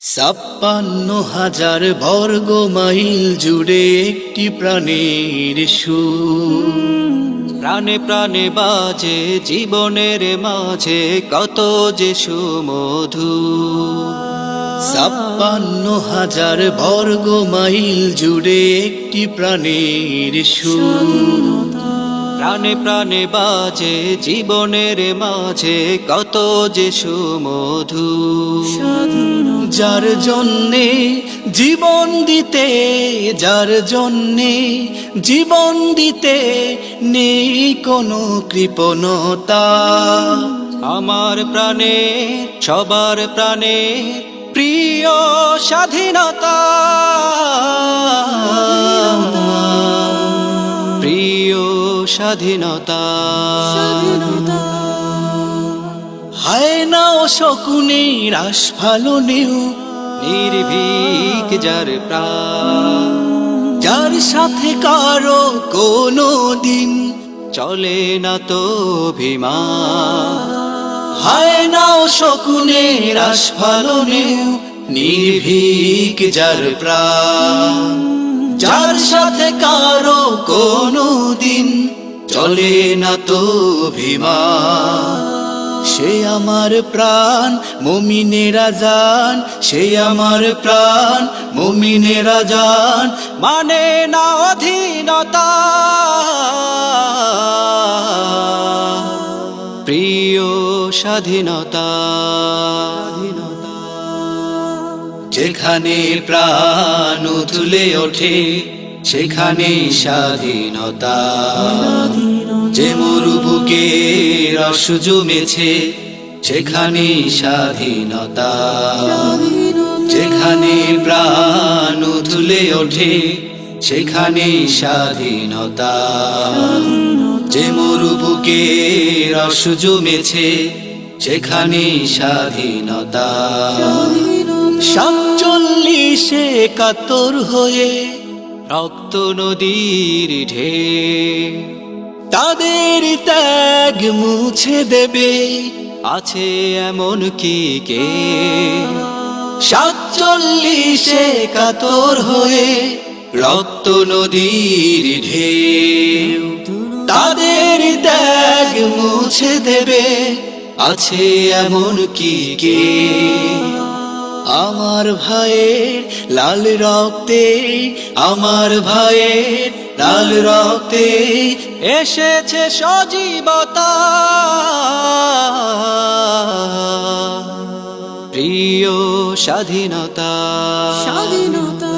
৫৬,০০০ বর্গ মাইল জুড়ে একটি প্রাণের সুর। প্রাণে প্রাণে বাজে জীবনের মাঝে কত যে সুমধুর। ৫৬,০০০ বর্গ মাইল জুড়ে একটি প্রাণের সুর। প্রাণে প্রাণে বাজে জীবনের মাঝে কত যে সুমধুর। যার জন্যে জীবন দিতে, যার জন্যে জীবন দিতে নেই কোনো কৃপণতা। আমার প্রাণে সবার প্রাণে প্রিয় স্বাধীনতা, প্রিয় স্বাধীনতা। হায় নাও শকুনে রাস ফালনেও নির্ভীক যার প্রাণ, যার সাথে কারো কোনো দিন চলে না তো অভিমান। হায় নাও শকুনে রাস ফালনেও নির্ভীক যার প্রাণ, যার সাথে কারো কোনো দিন চলে না তো অভিমান। সে আমার প্রাণ মুমিনেরা জান, সে আমার প্রাণ মুমিনেরা জান, মানে না অধীনতা। প্রিয় স্বাধীনতা, যেখানে প্রাণ উথলে ওঠে সেখানে স্বাধীনতা। যে মরুভূকে রস জমেছে সেখানে স্বাধীনতা। যেখানে প্রাণ উথলে ওঠে সেখানে স্বাধীনতা। যে মরুভূকে রস জমেছে সেখানে স্বাধীনতা। ৪৭ একাত্তর হয়ে রক্ত নদীর ঢেউ তাদের ত্যাগ মুছে দেবে, আছে এমন কি কে? ৪৭ একাত্তর হয়ে রক্ত নদীর ঢেউ তাদের ত্যাগ মুছে দেবে, আছে এমন কি কে? আমার ভাইয়ের লাল রক্তে, আমার ভাইয়ের লাল রক্তে এসেছে সজীবতা। প্রিয় স্বাধীনতা, স্বাধীনতা।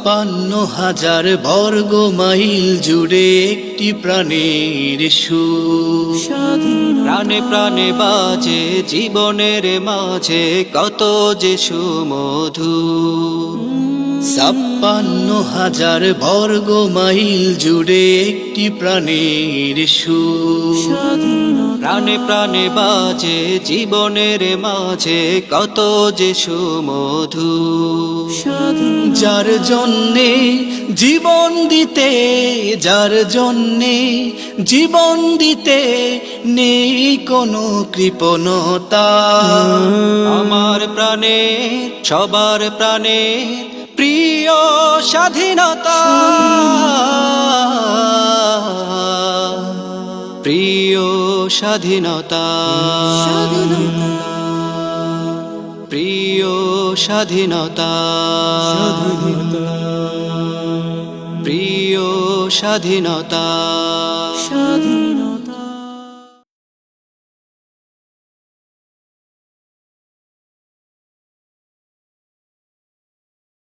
৫৬,০০০ বর্গ মাইল জুড়ে একটি প্রাণের সুর। প্রাণে প্রাণে বাজে জীবনের মাঝে কত যে সুমধুর। ৫৬,০০০ বর্গ মাইল জুড়ে একটি প্রাণের সুর। প্রাণে প্রাণে বাজে জীবনের মাঝে কত যে সুমধুর। যার জন্যে জীবন দিতে, যার জন্যে জীবন দিতে নেই কোনো কৃপণতা। আমার প্রাণে সবার প্রাণে প্রিয় স্বাধীনতা, প্রিয় স্বাধীনতা, প্রিয় স্বাধীনতা, প্রিয় স্বাধীনতা।